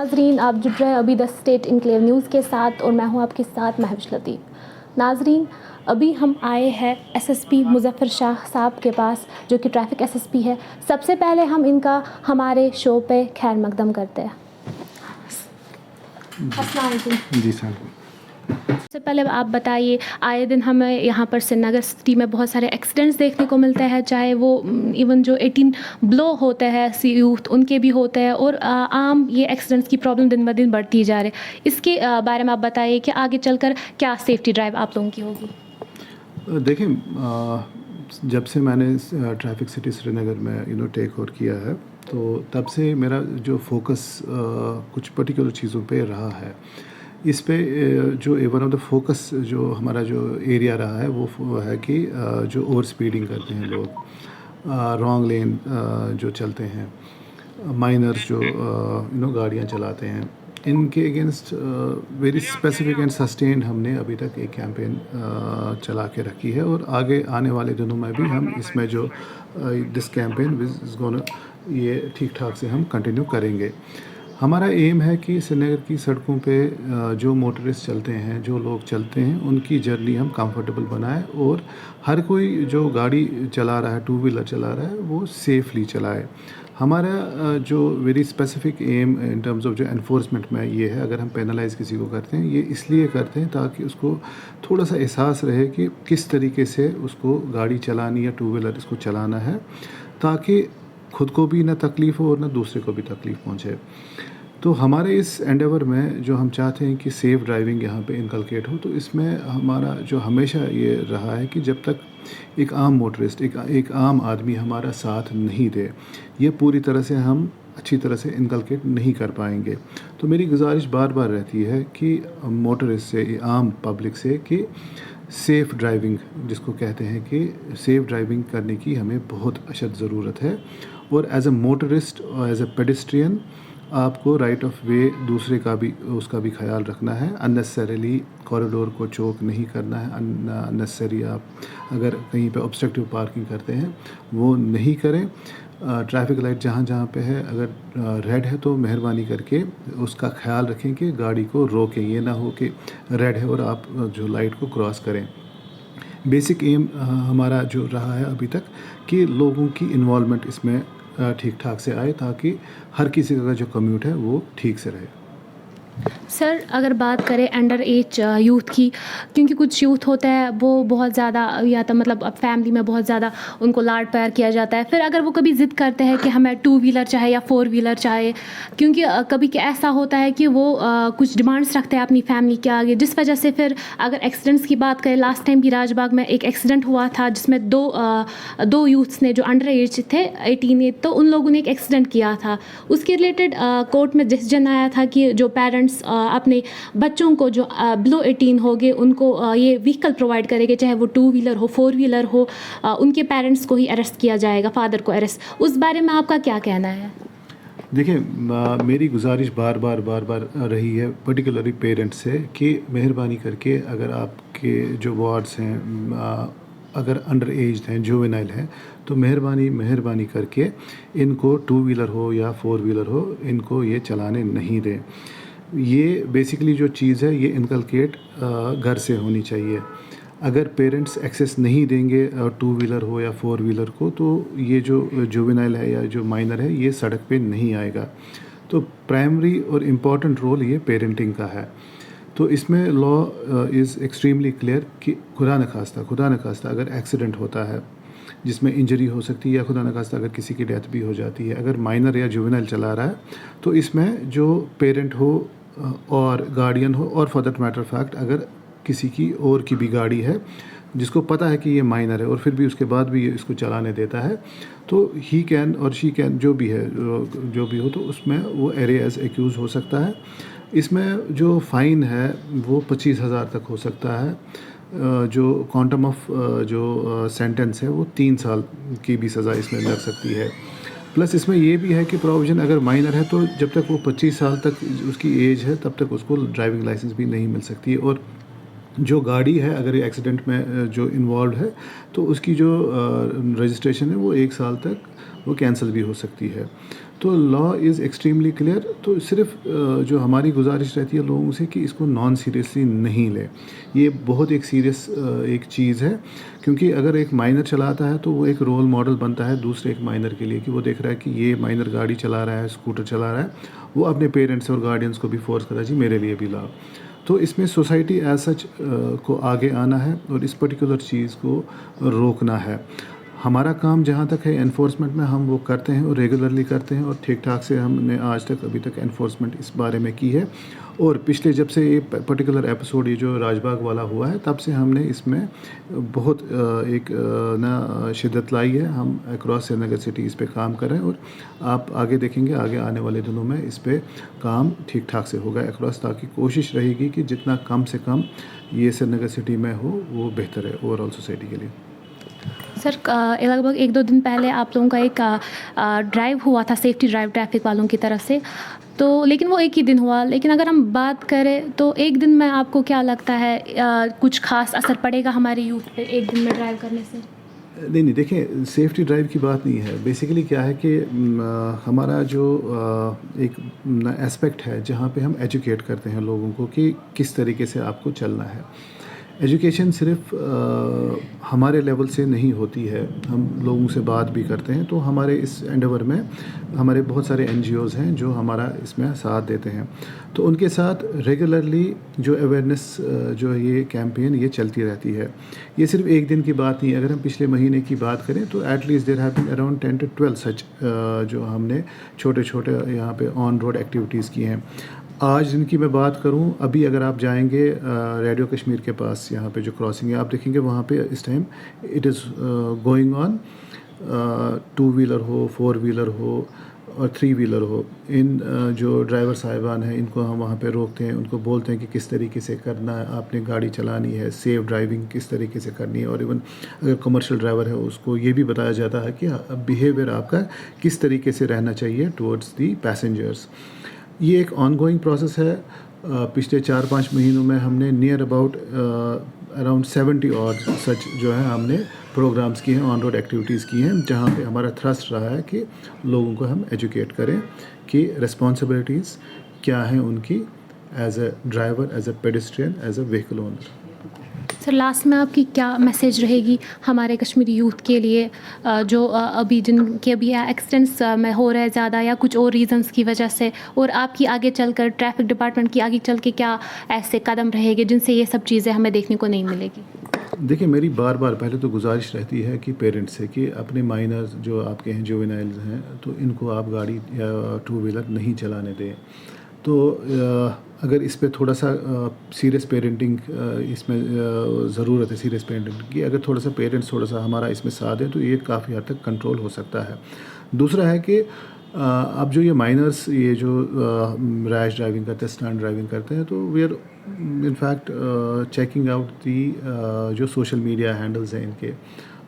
नाजरीन, आप जुड़ रहे हैं अभी द स्टेट इनक्लेव न्यूज़ के साथ और मैं हूं आपके साथ महविश लतीफ़। नाजरीन, अभी हम आए हैं एसएसपी मुज़फ़्फ़र शाह साहब के पास, जो कि ट्रैफिक एसएसपी है। सबसे पहले हम इनका हमारे शो पे खैर मकदम करते हैं। अस्सलाम वालेकुम। जी सर। सबसे पहले आप बताइए, आए दिन हमें यहाँ पर श्रीनगर सिटी में बहुत सारे एक्सीडेंट्स देखने को मिलते हैं, चाहे वो इवन जो 18 ब्लो होते हैं यूथ उनके भी होते हैं, और आम ये एक्सीडेंट्स की प्रॉब्लम दिन ब दिन बढ़ती जा रही है। इसके बारे में आप बताइए कि आगे चलकर क्या सेफ्टी ड्राइव आप लोगों की होगी। देखें, जब से मैंने ट्रैफिक सिटी श्रीनगर में टेक ओवर किया है, तो तब से मेरा जो फोकस कुछ पर्टिकुलर चीज़ों पे रहा है। इस पे जो वन ऑफ द फोकस जो हमारा जो एरिया रहा है वो है कि जो ओवर स्पीडिंग करते हैं लोग, रॉन्ग लेन जो चलते हैं, माइनर्स जो गाड़ियाँ चलाते हैं, इनके against very specific and sustained हमने अभी तक एक कैंपेन चला के रखी है, और आगे आने वाले दिनों में भी हम इसमें जो दिस कैंपेन इज गोना ये ठीक ठाक से हम कंटिन्यू करेंगे। हमारा एम है कि श्रीनगर की सड़कों पे जो मोटरिस्ट चलते हैं, जो लोग चलते हैं, उनकी जर्नी हम कंफर्टेबल बनाएं, और हर कोई जो गाड़ी चला रहा है, टू व्हीलर चला रहा है, वो सेफली चलाए। हमारा जो very specific aim in terms of जो एनफोर्समेंट में ये है, अगर हम पेनलाइज किसी को करते हैं, ये इसलिए करते हैं ताकि उसको थोड़ा सा एहसास रहे कि किस तरीके से उसको गाड़ी चलानी या टू व्हीलर इसको चलाना है, ताकि खुद को भी ना तकलीफ़ हो और ना दूसरे को भी तकलीफ़ पहुँचे। तो हमारे इस एंडेवर में जो हम चाहते हैं कि सेफ़ ड्राइविंग यहाँ पे इनकलकेट हो, तो इसमें हमारा जो हमेशा ये रहा है कि जब तक एक आम मोटरिस्ट, एक आम आदमी हमारा साथ नहीं दे, ये पूरी तरह से हम अच्छी तरह से इनकलकेट नहीं कर पाएंगे। तो मेरी गुजारिश बार बार रहती है कि मोटरिस्ट से, आम पब्लिक से, कि सेफ़ ड्राइविंग जिसको कहते हैं, कि सेफ़ ड्राइविंग करने की हमें बहुत अशद ज़रूरत है। और एज अ मोटरिस्ट और एज अ पेडेस्ट्रियन आपको राइट ऑफ वे दूसरे का भी, उसका भी ख्याल रखना है। अननेसेसरीली कॉरिडोर को चोक नहीं करना है। अननेसेसरी आप अगर कहीं पे ऑब्स्ट्रक्टिव पार्किंग करते हैं वो नहीं करें। ट्रैफिक लाइट जहाँ जहाँ पे है, अगर रेड है तो मेहरबानी करके उसका ख्याल रखें कि गाड़ी को रोकें। ये ना हो कि रेड है और आप जो लाइट को क्रॉस करें। बेसिक एम हमारा जो रहा है अभी तक कि लोगों की इन्वॉल्वमेंट इसमें ठीक ठाक से आए, ताकि हर किसी का जो कम्यूट है वो ठीक से रहे। सर, अगर बात करें अंडर एज यूथ की, क्योंकि कुछ यूथ होता है वो बहुत ज़्यादा, या तो मतलब अब फैमिली में बहुत ज़्यादा उनको लाड प्यार किया जाता है, फिर अगर वो कभी ज़िद करते हैं कि हमें टू व्हीलर चाहे या फोर व्हीलर चाहे, क्योंकि कभी ऐसा होता है कि वो कुछ डिमांड्स रखते हैं अपनी फैमिली के आगे, जिस वजह से फिर अगर एक्सीडेंट्स की बात करें, लास्ट टाइम भी राजबाग में एक एक्सीडेंट हुआ था जिसमें दो यूथ्स ने जो अंडर एज थे 18 तो उन लोगों ने एक एक्सीडेंट किया था। उसके रिलेटेड कोर्ट में डिसीजन आया था कि जो पेरेंट्स अपने बच्चों को जो बिलो 18 हो गए उनको ये व्हीकल प्रोवाइड करेंगे, चाहे वो टू व्हीलर हो, फोर व्हीलर हो, उनके पेरेंट्स को ही अरेस्ट किया जाएगा, फादर को अरेस्ट। उस बारे में आपका क्या कहना है? देखिए, मेरी गुजारिश बार बार रही है पर्टिकुलरली पेरेंट्स से कि मेहरबानी करके अगर आपके जो वार्ड्स हैं अगर अंडर एज हैं, जुवेनाइल हैं, तो मेहरबानी करके इनको टू व्हीलर हो या फोर व्हीलर हो, इनको ये चलाने नहीं दें। ये बेसिकली जो चीज़ है ये इनकलकेट घर से होनी चाहिए। अगर पेरेंट्स एक्सेस नहीं देंगे टू व्हीलर हो या फोर व्हीलर को, तो ये जो जुवेनाइल है या जो माइनर है ये सड़क पे नहीं आएगा। तो प्राइमरी और इम्पॉर्टेंट रोल ये पेरेंटिंग का है। तो इसमें लॉ इज़ एक्सट्रीमली क्लियर कि खुदा न खास्ता अगर एक्सीडेंट होता है जिसमें इंजरी हो सकती है, या खुदा न खास्ता अगर किसी की डेथ भी हो जाती है, अगर माइनर या जुवेनाइल चला रहा है, तो इसमें जो पेरेंट हो और गार्डियन हो, और फॉर दैट मैटर फैक्ट अगर किसी की और की भी गाड़ी है जिसको पता है कि ये माइनर है और फिर भी उसके बाद भी ये इसको चलाने देता है, तो ही कैन और शी कैन, जो भी हो, तो उसमें वो एरे एज एक्यूज़ हो सकता है। इसमें जो फ़ाइन है वो 25,000 तक हो सकता है। जो क्वांटम ऑफ जो सेंटेंस है वो 3 साल की भी सज़ा इसमें लग सकती है। प्लस इसमें ये भी है कि प्रोविज़न अगर माइनर है तो जब तक वो 25 साल तक उसकी एज है तब तक उसको ड्राइविंग लाइसेंस भी नहीं मिल सकती है। और जो गाड़ी है अगर ये एक्सीडेंट में जो इन्वॉल्व है तो उसकी जो रजिस्ट्रेशन है वो 1 साल तक वो कैंसिल भी हो सकती है। तो लॉ इज़ एक्सट्रीमली क्लियर। तो सिर्फ जो हमारी गुजारिश रहती है लोगों से कि इसको नॉन सीरियसली नहीं ले। ये बहुत एक सीरियस एक चीज़ है, क्योंकि अगर एक माइनर चलाता है तो वो एक रोल मॉडल बनता है दूसरे एक माइनर के लिए, कि वो देख रहा है कि ये माइनर गाड़ी चला रहा है, स्कूटर चला रहा है, वो अपने पेरेंट्स और गार्डियंस को भी फोर्स कर रहा है जी मेरे लिए भी लाओ। तो इसमें सोसाइटी एज सच को आगे आना है और इस पर्टिकुलर चीज़ को रोकना है। हमारा काम जहाँ तक है एनफोर्समेंट में, हम वो करते हैं और रेगुलरली करते हैं और ठीक ठाक से हमने आज तक अभी तक एनफोर्समेंट इस बारे में की है। और पिछले जब से ये पर्टिकुलर एपिसोड ये जो राजबाग वाला हुआ है, तब से हमने इसमें बहुत एक ना शिद्दत लाई है। हम अक्रॉस श्रीनगर सिटी इस पे काम कर रहे हैं और आप आगे देखेंगे आगे आने वाले दिनों में इस पे काम ठीक ठाक से होगा अक्रॉस, ताकि कोशिश रहेगी कि जितना कम से कम ये श्रीनगर सिटी में हो वो बेहतर है ओवरऑल सोसाइटी के लिए। सर लगभग 1-2 दिन पहले आप लोगों का एक ड्राइव हुआ था, सेफ्टी ड्राइव ट्रैफिक वालों की तरफ से, तो लेकिन वो एक ही दिन हुआ। लेकिन अगर हम बात करें तो एक दिन में आपको क्या लगता है कुछ खास असर पड़ेगा हमारे यूथ पे एक दिन में ड्राइव करने से? नहीं देखिए, सेफ्टी ड्राइव की बात नहीं है। बेसिकली क्या है कि हमारा जो एक एस्पेक्ट है जहाँ पे हम एजुकेट करते हैं लोगों को कि किस तरीके से आपको चलना है। एजुकेशन सिर्फ हमारे लेवल से नहीं होती है, हम लोगों से बात भी करते हैं। तो हमारे इस एंडेवर में हमारे बहुत सारे NGOs हैं जो हमारा इसमें साथ देते हैं। तो उनके साथ रेगुलरली जो अवेयरनेस जो ये कैंपेन ये चलती रहती है। ये सिर्फ एक दिन की बात नहीं है। अगर हम पिछले महीने की बात करें तो at least there have been around 10 to 12 such जो हमने छोटे छोटे यहाँ पे ऑन रोड एक्टिविटीज़ की हैं। आज जिनकी मैं बात करूं, अभी अगर आप जाएंगे रेडियो कश्मीर के पास यहाँ पे जो क्रॉसिंग है, आप देखेंगे वहाँ पे इस time it is going on. 2 wheeler हो, 4 व्हीलर हो और 3 व्हीलर हो, इन जो ड्राइवर साहिबान हैं इनको हम वहाँ पे रोकते हैं, उनको बोलते हैं कि किस तरीके से करना है, आपने गाड़ी चलानी है, सेफ ड्राइविंग किस तरीके से करनी है। और इवन अगर कमर्शियल ड्राइवर है उसको ये भी बताया जाता है कि बिहेवियर आपका किस तरीके से रहना चाहिए टुवर्ड्स दी पैसेंजर्स। ये एक ऑनगोइंग प्रोसेस है। पिछले 4-5 महीनों में हमने नियर अबाउट अराउंड 70 और सच जो है हमने प्रोग्राम्स किए हैं, ऑन रोड एक्टिविटीज़ की हैं, जहाँ पे हमारा थ्रस्ट रहा है कि लोगों को हम एजुकेट करें कि रिस्पॉन्सिबिलिटीज़ क्या हैं उनकी as a driver, as a pedestrian, as a vehicle owner. Sir last में आपकी क्या मैसेज रहेगी हमारे कश्मीरी यूथ के लिए जो अभी जिनके अभी एक्सीडेंट्स में हो रहे हैं ज़्यादा या कुछ और रीज़न्स की वजह से, और आपकी आगे चलकर ट्रैफिक डिपार्टमेंट की आगे चल के क्या ऐसे कदम रहेंगे जिनसे ये सब चीज़ें हमें देखने को नहीं मिलेगी? देखिए, मेरी बार बार पहले तो गुजारिश रहती है कि पेरेंट्स से कि अपने माइनर्स जो आपके हैं, जुवेनाइल्स हैं, तो इनको आप गाड़ी या 2 व्हीलर नहीं चलाने दें। तो अगर इस पे थोड़ा सा सीरियस पेरेंटिंग इसमें ज़रूरत है, सीरियस पेरेंटिंग की, अगर थोड़ा सा पेरेंट्स थोड़ा सा हमारा इसमें साथ दें तो ये काफ़ी हद तक कंट्रोल हो सकता है। दूसरा है कि अब जो ये माइनर्स ये जो रैश ड्राइविंग करते हैं, स्टंट ड्राइविंग करते हैं, तो we are in fact checking out the जो सोशल मीडिया हैंडल्स हैं इनके,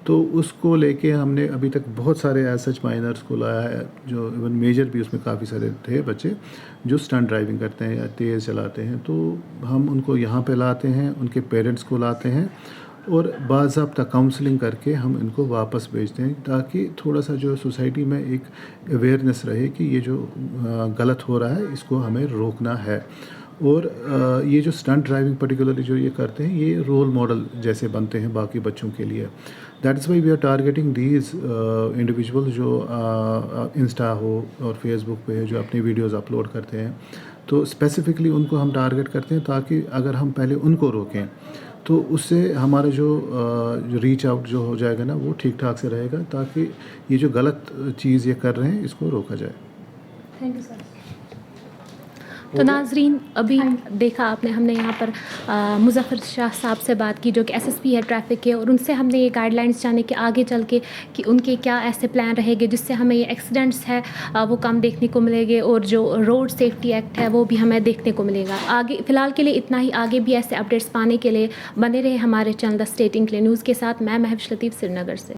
तो उसको लेके हमने अभी तक बहुत सारे एज सच माइनर्स को लाया है, जो इवन मेजर भी उसमें काफ़ी सारे थे बच्चे जो स्टंट ड्राइविंग करते हैं या तेज़ चलाते हैं। तो हम उनको यहाँ पे लाते हैं, उनके पेरेंट्स को लाते हैं और बाज़ाब्ता काउंसलिंग करके हम इनको वापस भेजते हैं, ताकि थोड़ा सा जो सोसाइटी में एक अवेयरनेस रहे कि ये जो गलत हो रहा है इसको हमें रोकना है। और ये जो स्टंट ड्राइविंग पर्टिकुलरली जो ये करते हैं, ये रोल मॉडल जैसे बनते हैं बाकी बच्चों के लिए। That is why we are targeting these individual जो इंस्टा हो और फेसबुक पे जो अपनी वीडियोस अपलोड करते हैं, तो स्पेसिफिकली उनको हम टारगेट करते हैं, ताकि अगर हम पहले उनको रोकें तो उससे हमारा जो रीच आउट जो हो जाएगा ना, वो ठीक ठाक से रहेगा, ताकि ये जो गलत चीज़ ये कर रहे हैं इसको रोका जाए। Thank you sir. तो नाजरीन, अभी देखा आपने, हमने यहाँ पर मुज़फ़्फ़र शाह साहब से बात की जो कि SSP है ट्रैफिक के, और उनसे हमने ये गाइडलाइंस जाने कि आगे चल के कि उनके क्या ऐसे प्लान रहेंगे जिससे हमें ये एक्सीडेंट्स है वो कम देखने को मिलेंगे, और जो रोड सेफ्टी एक्ट है वो भी हमें देखने को मिलेगा। आगे फ़िलहाल के लिए इतना ही। आगे भी ऐसे अपडेट्स पाने के लिए बने रहे हमारे चैनल द स्टेट इंक्ले न्यूज़ के साथ। मैं महविश लतीफ़, श्रीनगर से।